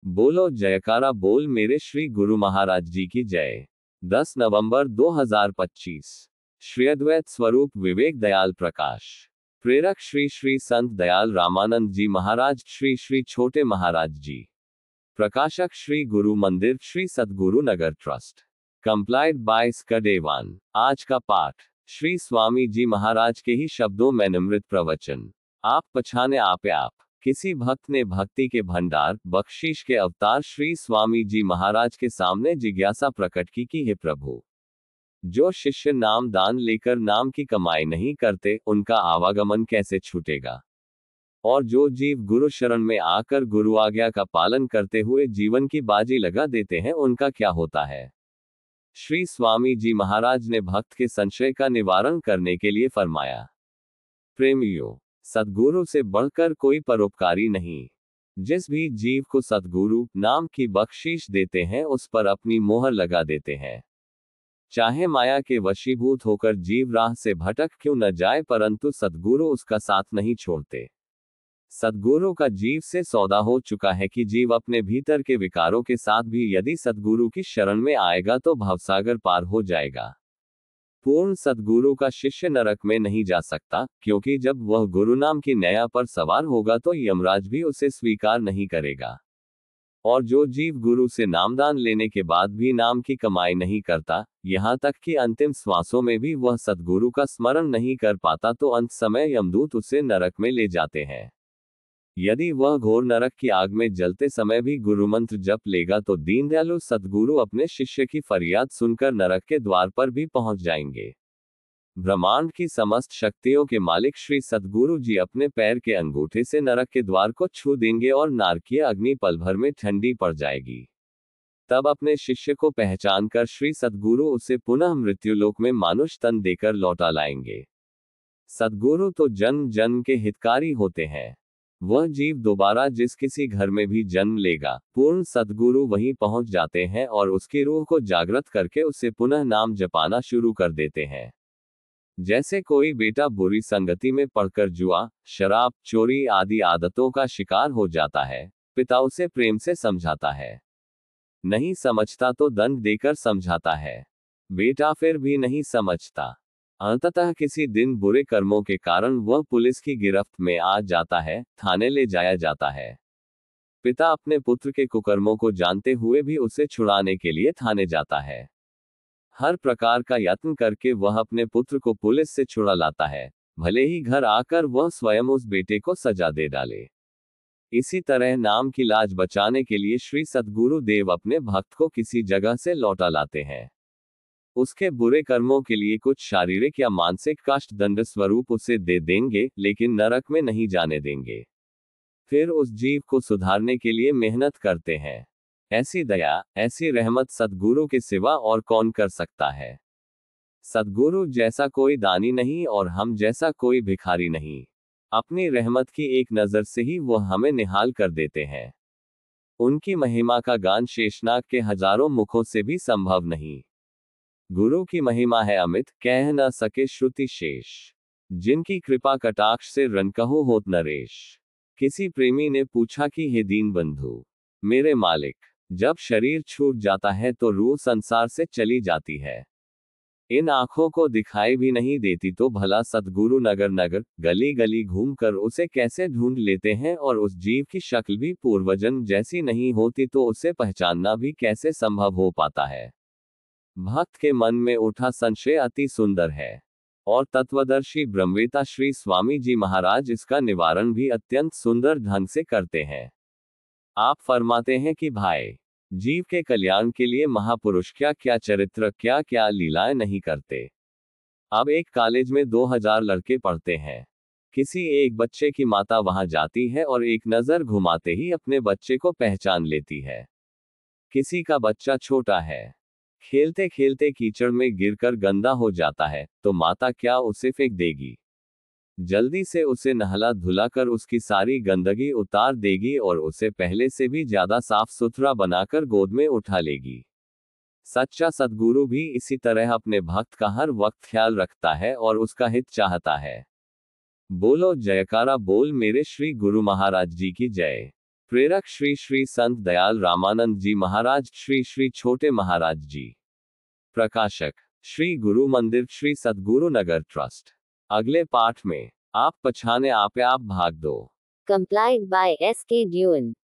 बोलो जयकारा बोल मेरे श्री गुरु महाराज जी की जय। 10 नवंबर 2025। श्री अद्वैत स्वरूप विवेक दयाल प्रकाश। प्रेरक श्री श्री संत दयाल रामानंद जी महाराज श्री श्री छोटे महाराज जी। प्रकाशक Shri Guru Mandir Shri Sadguru Nagar trust. Compiled by स्कडेवान। आज का पाठ श्री स्वामी जी महाराज के ही शब्दों में निमृत प्रवचन। आप पछाने आपे आप। किसी भक्त ने भक्ति के भंडार बख्शीश के अवतार श्री स्वामी जी महाराज के सामने जिज्ञासा प्रकट की कि हे प्रभु, जो शिष्य नाम दान लेकर नाम की कमाई नहीं करते उनका आवागमन कैसे छूटेगा, और जो जीव गुरु शरण में आकर गुरु आज्ञा का पालन करते हुए जीवन की बाजी लगा देते हैं उनका क्या होता है। श्री स्वामी जी महाराज ने भक्त के संशय का निवारण करने के लिए फरमाया, प्रेमियों, सद्गुरु से बढ़कर कोई परोपकारी नहीं। जिस भी जीव को सद्गुरु नाम की बख्शीश देते हैं उस पर अपनी मोहर लगा देते हैं। चाहे माया के वशीभूत होकर जीव राह से भटक क्यों न जाए, परंतु सद्गुरु उसका साथ नहीं छोड़ते। सद्गुरु का जीव से सौदा हो चुका है कि जीव अपने भीतर के विकारों के साथ भी यदि सद्गुरु की शरण में आएगा तो भवसागर पार हो जाएगा। पूर्ण सद्गुरु का शिष्य नरक में नहीं जा सकता, क्योंकि जब वह गुरु नाम की नैया पर सवार होगा तो यमराज भी उसे स्वीकार नहीं करेगा। और जो जीव गुरु से नामदान लेने के बाद भी नाम की कमाई नहीं करता, यहाँ तक कि अंतिम श्वासों में भी वह सद्गुरु का स्मरण नहीं कर पाता, तो अंत समय यमदूत उसे नरक में ले जाते हैं। यदि वह घोर नरक की आग में जलते समय भी गुरु मंत्र जप लेगा तो दीनदयालु सद्गुरु अपने शिष्य की फरियाद सुनकर नरक के द्वार पर भी पहुंच जाएंगे। ब्रह्मांड की समस्त शक्तियों के मालिक श्री सद्गुरु जी अपने पैर के अंगूठे से नरक के द्वार को छू देंगे और नारकीय अग्नि पल भर में ठंडी पड़ जाएगी। तब अपने शिष्य को पहचान कर श्री सद्गुरु उसे पुनः मृत्युलोक में मानुष तन देकर लौटा लाएंगे। सद्गुरु तो जन्म जन्म के हितकारी होते हैं। वह जीव दोबारा जिस किसी घर में भी जन्म लेगा, पूर्ण सद्गुरु वहीं पहुंच जाते हैं और उसकी रूह को जागृत करके उसे पुनः नाम जपाना शुरू कर देते हैं। जैसे कोई बेटा बुरी संगति में पड़कर जुआ, शराब, चोरी आदि आदतों का शिकार हो जाता है, पिता उसे प्रेम से समझाता है। नहीं समझता तो दंड देकर समझाता है। बेटा फिर भी नहीं समझता। अंततः किसी दिन बुरे कर्मों के कारण वह पुलिस की गिरफ्त में आ जाता है, थाने ले जाया जाता है। पिता अपने पुत्र के कुकर्मों को जानते हुए भी उसे छुड़ाने के लिए थाने जाता है। हर प्रकार का यत्न करके वह अपने पुत्र को पुलिस से छुड़ा लाता है, भले ही घर आकर वह स्वयं उस बेटे को सजा दे डाले। इसी तरह नाम की लाज बचाने के लिए श्री सद्गुरु देव अपने भक्त को किसी जगह से लौटा लाते हैं। उसके बुरे कर्मों के लिए कुछ शारीरिक या मानसिक कष्ट दंड स्वरूप उसे दे देंगे, लेकिन नरक में नहीं जाने देंगे। फिर उस जीव को सुधारने के लिए मेहनत करते हैं। ऐसी दया, ऐसी रहमत सद्गुरु के सिवा और कौन कर सकता है। सद्गुरु जैसा कोई दानी नहीं और हम जैसा कोई भिखारी नहीं। अपनी रहमत की एक नजर से ही वह हमें निहाल कर देते हैं। उनकी महिमा का गान शेषनाग के हजारों मुखों से भी संभव नहीं। गुरु की महिमा है अमित, कह न सके श्रुति शेष। जिनकी कृपा कटाक्ष से रनकहो होत नरेश। किसी प्रेमी ने पूछा कि हे दीन बंधु, मेरे मालिक, जब शरीर छूट जाता है तो रूह संसार से चली जाती है। इन आंखों को दिखाई भी नहीं देती तो भला सद्गुरु नगर नगर गली गली घूमकर उसे कैसे ढूंढ लेते हैं, और उस जीव की शक्ल भी पूर्वजन्म जैसी नहीं होती तो उसे पहचानना भी कैसे संभव हो पाता है। भक्त के मन में उठा संशय अति सुंदर है, और तत्वदर्शी ब्रह्मवेता श्री स्वामी जी महाराज इसका निवारण भी अत्यंत सुंदर ढंग से करते हैं। आप फरमाते हैं कि भाई, जीव के कल्याण के लिए महापुरुष क्या क्या चरित्र, क्या क्या लीलाएं नहीं करते। अब एक कॉलेज में 2000 लड़के पढ़ते हैं। किसी एक बच्चे की माता वहां जाती है और एक नजर घुमाते ही अपने बच्चे को पहचान लेती है। किसी का बच्चा छोटा है, खेलते खेलते कीचड़ में गिरकर गंदा हो जाता है, तो माता क्या उसे फेंक देगी? जल्दी से उसे नहला धुलाकर उसकी सारी गंदगी उतार देगी और उसे पहले से भी ज्यादा साफ सुथरा बनाकर गोद में उठा लेगी। सच्चा सद्गुरु भी इसी तरह अपने भक्त का हर वक्त ख्याल रखता है और उसका हित चाहता है। बोलो जयकारा बोल मेरे श्री गुरु महाराज जी की जय। प्रेरक श्री श्री संत दयाल रामानंद जी महाराज श्री श्री छोटे महाराज जी। प्रकाशक श्री गुरु मंदिर श्री सद्गुरु नगर ट्रस्ट। अगले पाठ में आप पछाने आपे आप भाग दो। Complied by S.K. Dewan.